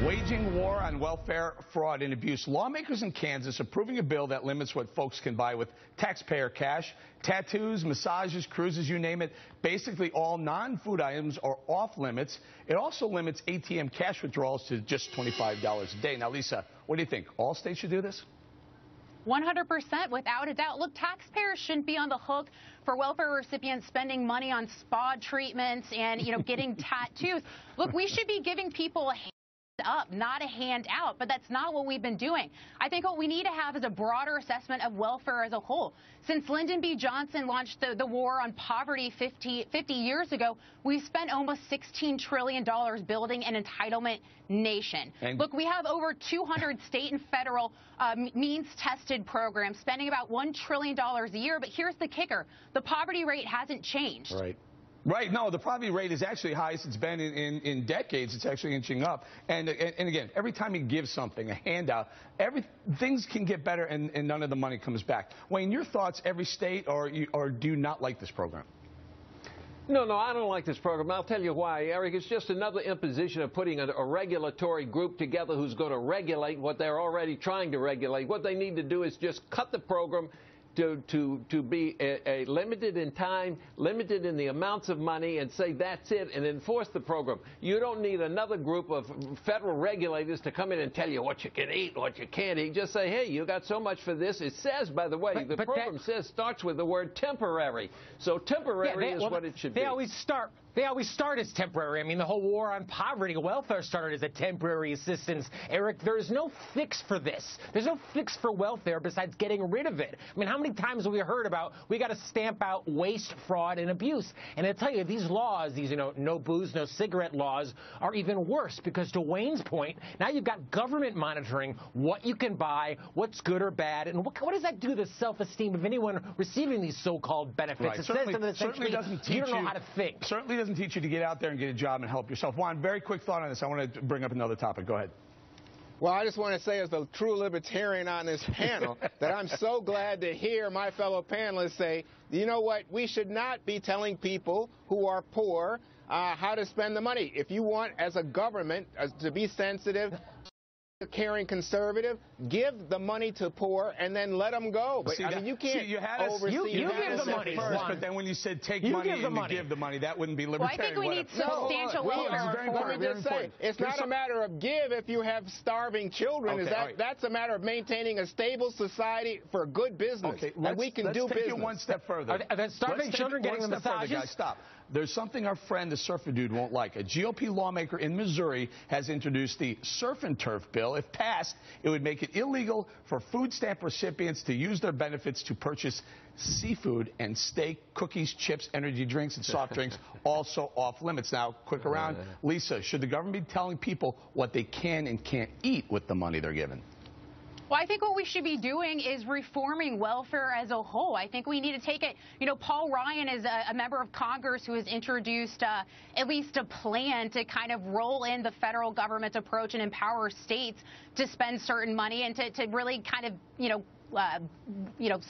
Waging war on welfare fraud and abuse. Lawmakers in Kansas are approving a bill that limits what folks can buy with taxpayer cash. Tattoos, massages, cruises, you name it. Basically, all non-food items are off limits. It also limits ATM cash withdrawals to just $25 a day. Now, Lisa, what do you think? All states should do this? 100%, without a doubt. Look, taxpayers shouldn't be on the hook for welfare recipients spending money on spa treatments and, getting tattoos. Look, we should be giving people a hand up, not a hand out, but that's not what we've been doing. I think what we need to have is a broader assessment of welfare as a whole. Since Lyndon B. Johnson launched the war on poverty 50 years ago, we've spent almost $16 trillion building an entitlement nation. Look, we have over 200 state and federal means-tested programs spending about $1 trillion a year, but here's the kicker. The poverty rate hasn't changed. Right. No, the poverty rate is actually highest it's been in decades. It's actually inching up. And again, every time you give something, a handout, things can get better and none of the money comes back. Wayne, your thoughts, every state, or do you not like this program? No, I don't like this program. I'll tell you why, Eric. It's just another imposition of putting a regulatory group together who's going to regulate what they're already trying to regulate. What they need to do is just cut the program to be a limited in time, limited in the amounts of money, and say that's it, and enforce the program. You don't need another group of federal regulators to come in and tell you what you can eat, what you can't eat. Just say, hey, you got so much for this. It says, by the way, the program starts with the word temporary. So temporary is what it should be. They always start as temporary. I mean, the whole war on poverty, welfare started as a temporary assistance. Eric, there's no fix for this. There's no fix for welfare besides getting rid of it. I mean, how many times have we heard about we got to stamp out waste, fraud, and abuse? And I tell you, these laws, these, no booze, no cigarette laws, are even worse because, to Wayne's point, now you've got government monitoring what you can buy, what's good or bad, and what does that do to the self-esteem of anyone receiving these so-called benefits? Right. It says to them essentially, you don't know how to think. Certainly doesn't teach you to get out there and get a job and help yourself. Juan, very quick thought on this. I want to bring up another topic. Go ahead. Well, I just want to say, as the true libertarian on this panel, that I'm so glad to hear my fellow panelists say, you know what, we should not be telling people who are poor how to spend the money. If you want, as a government, to be sensitive, caring conservative, give the money to poor and then let them go. But I mean, you can't oversee. You give the money first, but then when you said take money and you give the money, that wouldn't be libertarian. Well, I think we need substantial welfare reform. Let me just say, it's not a matter of give if you have starving children. That's a matter of maintaining a stable society for good business. And we can do business. Let's take it one step further. Are starving children getting the massages? Guys, stop. There's something our friend, the surfer dude, won't like. A GOP lawmaker in Missouri has introduced the Surf and Turf bill. If passed, it would make it illegal for food stamp recipients to use their benefits to purchase seafood and steak, cookies, chips, energy drinks, and soft drinks, also off limits. Now, quick around. Lisa, should the government be telling people what they can and can't eat with the money they're given? Well, I think what we should be doing is reforming welfare as a whole. I think we need to take it. Paul Ryan is a member of Congress who has introduced at least a plan to kind of roll in the federal government's approach and empower states to spend certain money and to really kind of,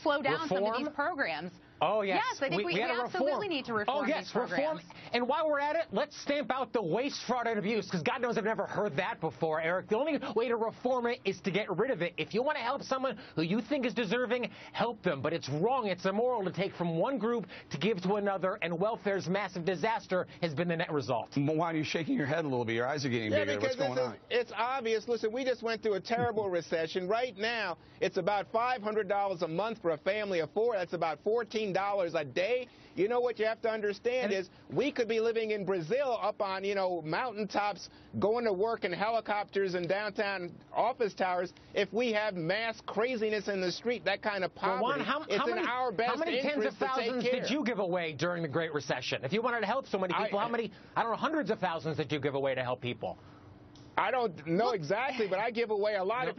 slow down some of these programs. Oh, yes. Yes, I think we absolutely need to reform these programs. And while we're at it, let's stamp out the waste, fraud, and abuse, because God knows I've never heard that before, Eric. The only way to reform it is to get rid of it. If you want to help someone who you think is deserving, help them. But it's wrong. It's immoral to take from one group to give to another, and welfare's massive disaster has been the net result. Why are you shaking your head a little bit? Your eyes are getting bigger. What's going on? It's obvious. Listen, we just went through a terrible recession. Right now, it's about $500 a month for a family of four. That's about $14 a day. You know what you have to understand is we could be living in Brazil up on, mountaintops, going to work in helicopters and downtown office towers if we have mass craziness in the street, that kind of poverty. It's in our best interest to take care. How many tens of thousands did you give away during the Great Recession? If you wanted to help so many people, how many, I don't know, hundreds of thousands did you give away to help people? I don't know exactly, but I give away a lot of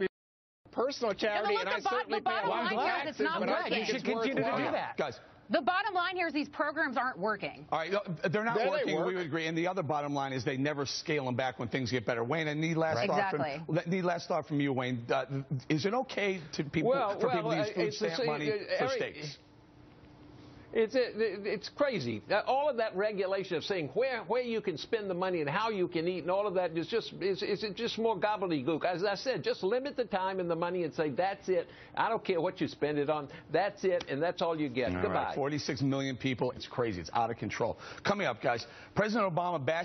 personal charity, and I certainly pay a lot of taxes, but I think you should continue to do that. Guys, the bottom line here is these programs aren't working. All right, they're not working. We would agree. And the other bottom line is they never scale them back when things get better. Wayne, I need last thought from you, Wayne. Is it okay to people for people to use food stamp money for steaks? It's crazy. All of that regulation of saying where you can spend the money and how you can eat and all of that is just more gobbledygook. As I said, just limit the time and the money and say that's it. I don't care what you spend it on. That's it, and that's all you get. All Goodbye. right, 46 million people. It's crazy. It's out of control. Coming up, guys, President Obama bashed